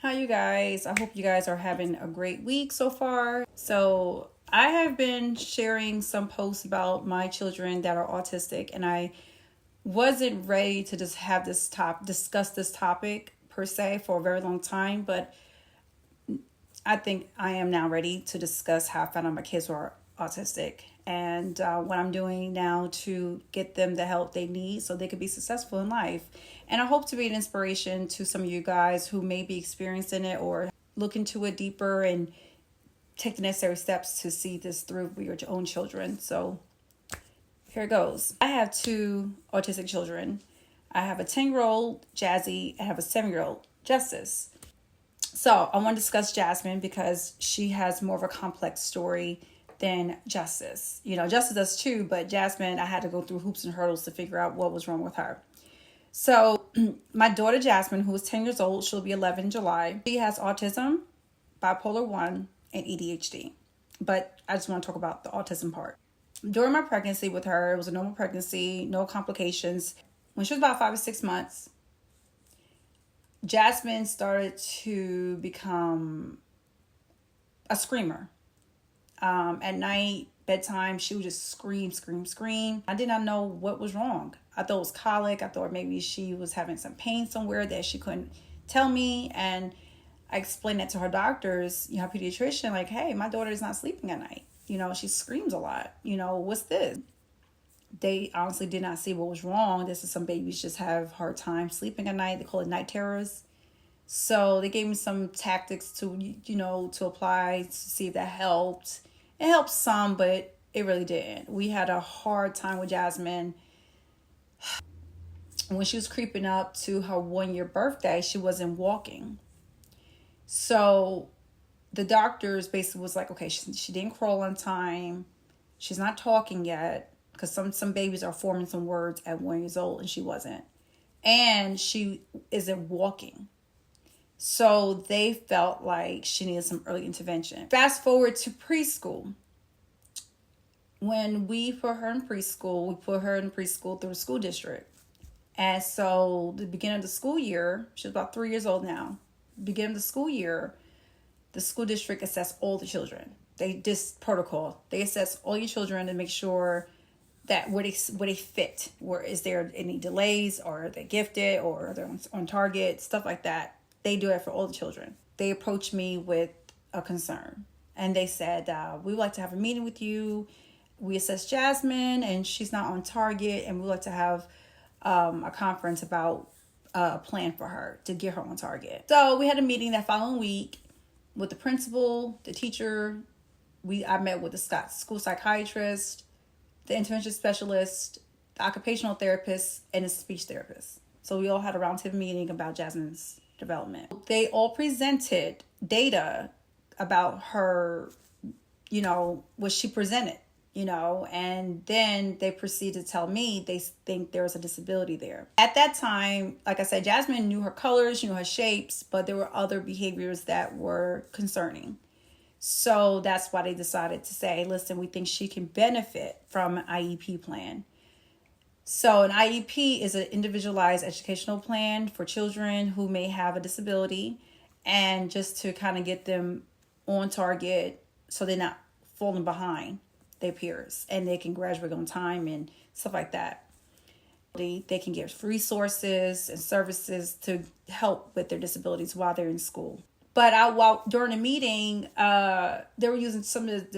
Hi, you guys. I hope you guys are having a great week so far. So, I have been sharing some posts about my children that are autistic, and I wasn't ready to just have discuss this topic per se for a very long time, but I think I am now ready to discuss how I found out my kids were autistic and what I'm doing now to get them the help they need so they could be successful in life. And I hope to be an inspiration to some of you guys who may be experiencing it or look into it deeper and take the necessary steps to see this through with your own children. So here it goes. I have two autistic children. I have a 10-year-old, Jazzy. I have a 7-year-old, Justice. So I want to discuss Jazmyne because she has more of a complex story than Justice. Justice does too, but Jazmyne, I had to go through hoops and hurdles to figure out what was wrong with her. So my daughter Jazmyne, who is 10 years old, she'll be 11 in July. She has autism, bipolar 1, and ADHD. But I just want to talk about the autism part. During my pregnancy with her, it was a normal pregnancy, no complications. When she was about 5 or 6 months, Jazmyne started to become a screamer. At night, bedtime, she would just scream, scream, scream. I did not know what was wrong. I thought it was colic. I thought maybe she was having some pain somewhere that she couldn't tell me. And I explained that to her doctors, her pediatrician, like, hey, my daughter is not sleeping at night. She screams a lot. What's this? They honestly did not see what was wrong. This is some babies just have hard time sleeping at night. They call it night terrors. So they gave me some tactics to apply to see if that helped. It helped some, but it really didn't. We had a hard time with Jazmyne. When she was creeping up to her 1-year birthday, she wasn't walking. So the doctors basically was like, okay, she didn't crawl on time. She's not talking yet. Because some babies are forming some words at 1 year old and she wasn't. And she isn't walking. So they felt like she needed some early intervention. Fast forward to preschool. When we put her in preschool, through the school district. And so the beginning of the school year, she was about 3 years old now. Beginning of the school year, the school district assessed all the children. They assess all your children to make sure that where they fit. Where is there any delays, or are they gifted, or are they on target, stuff like that. They do it for all the children. They approached me with a concern, and they said, we would like to have a meeting with you. We assessed Jazmyne and she's not on target, and we'd like to have a conference about a plan for her to get her on target. So we had a meeting that following week with the principal, the teacher. I met with the school psychiatrist, the intervention specialist, the occupational therapist, and the speech therapist. So we all had a roundtable meeting about Jazmyne's development. They all presented data about her, what she presented, and then they proceeded to tell me they think there's a disability there. At that time, like I said, Jazmyne knew her colors, her shapes, but there were other behaviors that were concerning. So that's why they decided to say, listen, we think she can benefit from an IEP plan. So an IEP is an individualized educational plan for children who may have a disability, and just to kind of get them on target so they're not falling behind their peers and they can graduate on time and stuff like that. They can get resources and services to help with their disabilities while they're in school. But while during the meeting, they were using some of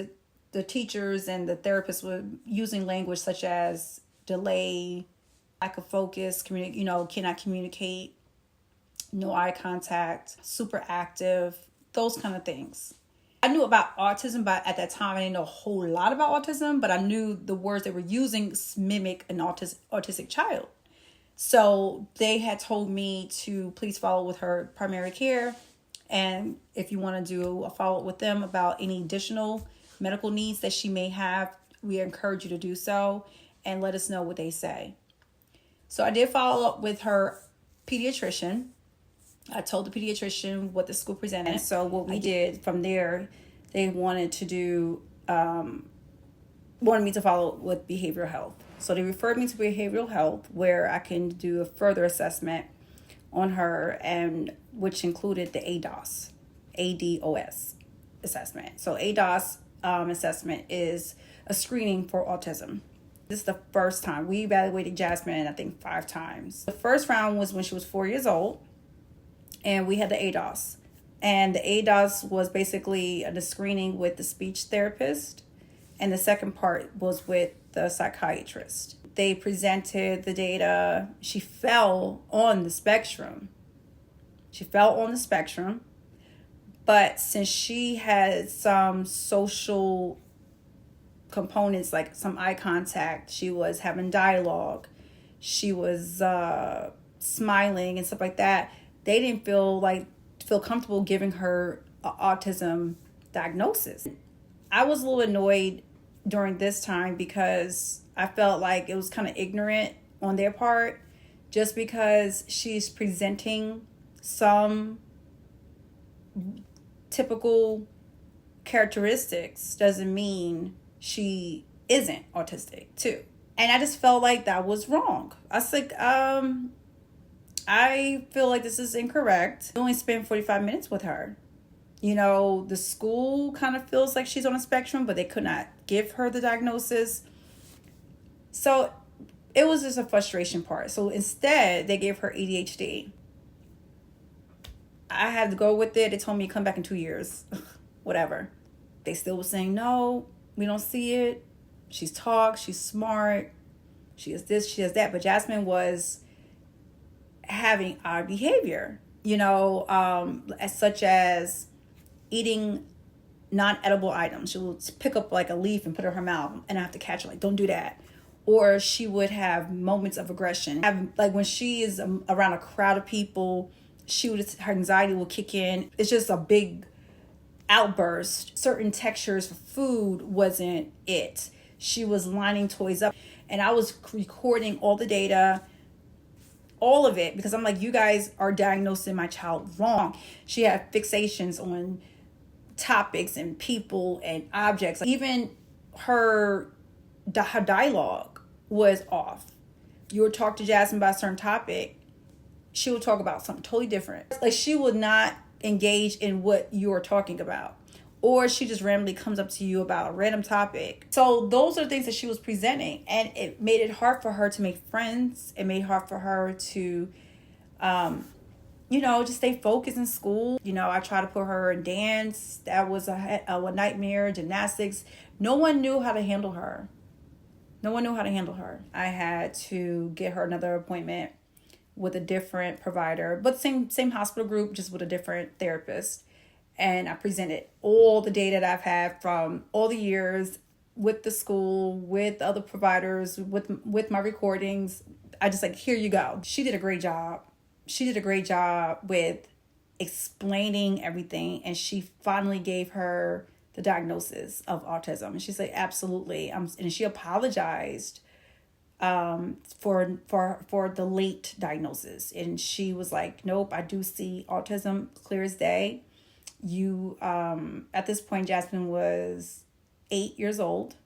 the teachers and the therapists were using language such as delay, lack of focus, cannot communicate, no eye contact, super active, those kind of things. I knew about autism, but at that time I didn't know a whole lot about autism, but I knew the words they were using mimic an autistic child. So they had told me to please follow with her primary care. And if you want to do a follow-up with them about any additional medical needs that she may have, we encourage you to do so and let us know what they say. So I did follow up with her pediatrician. I told the pediatrician what the school presented. So what we did from there, they wanted me to follow up with behavioral health. So they referred me to behavioral health, where I can do a further assessment on her, and which included the ADOS assessment. So ADOS assessment is a screening for autism. This is the first time we evaluated Jazmyne, I think 5 times. The first round was when she was 4 years old, and we had the ADOS. And the ADOS was basically the screening with the speech therapist, and the second part was with the psychiatrist. They presented the data. She fell on the spectrum. But since she had some social components, like some eye contact, she was having dialogue, she was smiling and stuff like that, they didn't feel comfortable giving her an autism diagnosis. I was a little annoyed during this time because I felt like it was kind of ignorant on their part, just because she's presenting some typical characteristics doesn't mean she isn't autistic too. And I just felt like that was wrong. I was like, I feel like this is incorrect. I only spent 45 minutes with her. You know, the school kind of feels like she's on a spectrum, but they could not give her the diagnosis. So it was just a frustration part. So instead, they gave her ADHD. I had to go with it. They told me to come back in 2 years. Whatever. They still were saying, no, we don't see it. She's talks, she's smart, she is this, she is that. But Jazmyne was having odd behavior, such as eating non-edible items. She would pick up like a leaf and put it in her mouth, and I have to catch her, like, don't do that. Or she would have moments of aggression. Like when she is around a crowd of people, her anxiety will kick in. It's just a big outburst. Certain textures for food wasn't it. She was lining toys up, and I was recording all the data, all of it, because I'm like, you guys are diagnosing my child wrong. She had fixations on topics and people and objects. Even her dialogue was off. You would talk to Jazmyne about a certain topic, she would talk about something totally different. Like, she would not engage in what you're talking about, or she just randomly comes up to you about a random topic. So those are things that she was presenting, and it made it hard for her to make friends. It made it hard for her to just stay focused in school. I tried to put her in dance. That was a nightmare. Gymnastics. No one knew how to handle her. I had to get her another appointment with a different provider, but same hospital group, just with a different therapist. And I presented all the data that I've had from all the years with the school, with other providers, with my recordings. I just here you go. She did a great job. With explaining everything, and she finally gave her the diagnosis of autism. And she's like, absolutely. And she apologized for the late diagnosis. And she was like, nope, I do see autism clear as day. At this point, Jazmyne was 8 years old.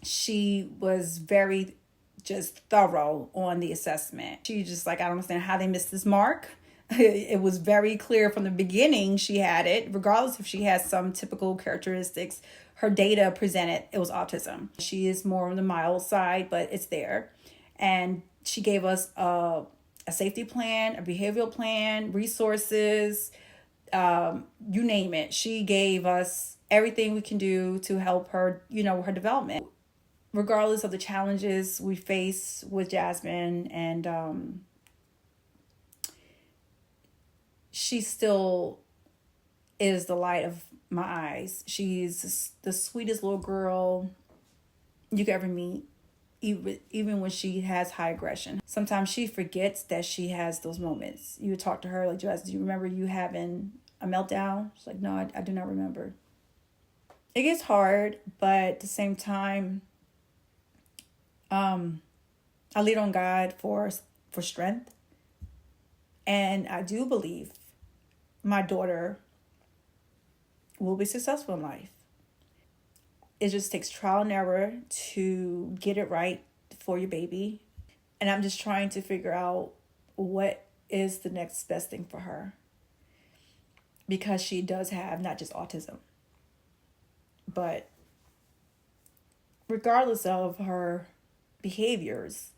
She was very just thorough on the assessment. She just I don't understand how they missed this mark. It was very clear from the beginning she had it, regardless if she has some typical characteristics. Her data presented, it was autism. She is more on the mild side, but it's there. And she gave us a safety plan, a behavioral plan, resources, you name it. She gave us everything we can do to help her, her development. Regardless of the challenges we face with Jazmyne, and she still is the light of my eyes. She's the sweetest little girl you could ever meet, even when she has high aggression. Sometimes she forgets that she has those moments. You would talk to her like, Jazz, do you remember you having a meltdown? She's like, no, I do not remember. It gets hard, but at the same time, I lean on God for strength. And I do believe my daughter will be successful in life. It just takes trial and error to get it right for your baby. And I'm just trying to figure out what is the next best thing for her, because she does have not just autism, but regardless of her behaviors,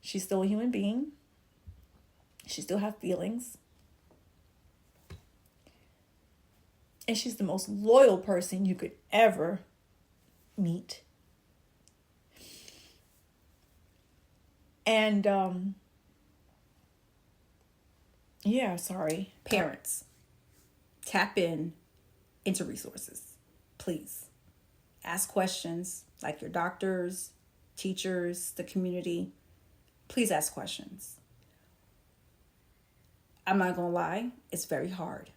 she's still a human being. She still has feelings. And she's the most loyal person you could ever meet. And, parents, tap in into resources, please. Ask questions, like your doctors, teachers, the community. Please ask questions. I'm not gonna lie, it's very hard.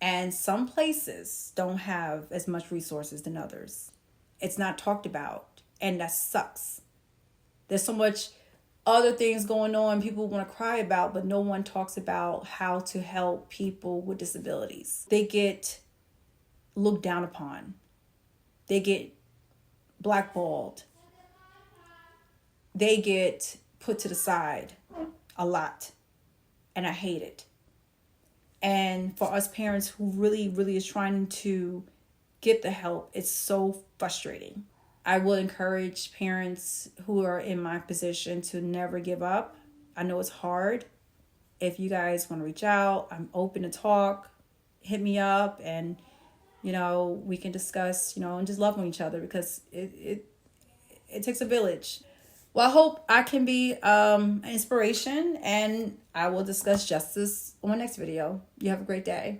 And some places don't have as much resources than others. It's not talked about, and that sucks. There's so much other things going on people want to cry about, but no one talks about how to help people with disabilities. They get looked down upon. They get blackballed. They get put to the side a lot. And I hate it. And for us parents who really, really is trying to get the help, it's so frustrating. I will encourage parents who are in my position to never give up. I know it's hard. If you guys want to reach out, I'm open to talk. Hit me up, and we can discuss, and just love on each other, because it takes a village. Well, I hope I can be an inspiration, and I will discuss justice on my next video. You have a great day.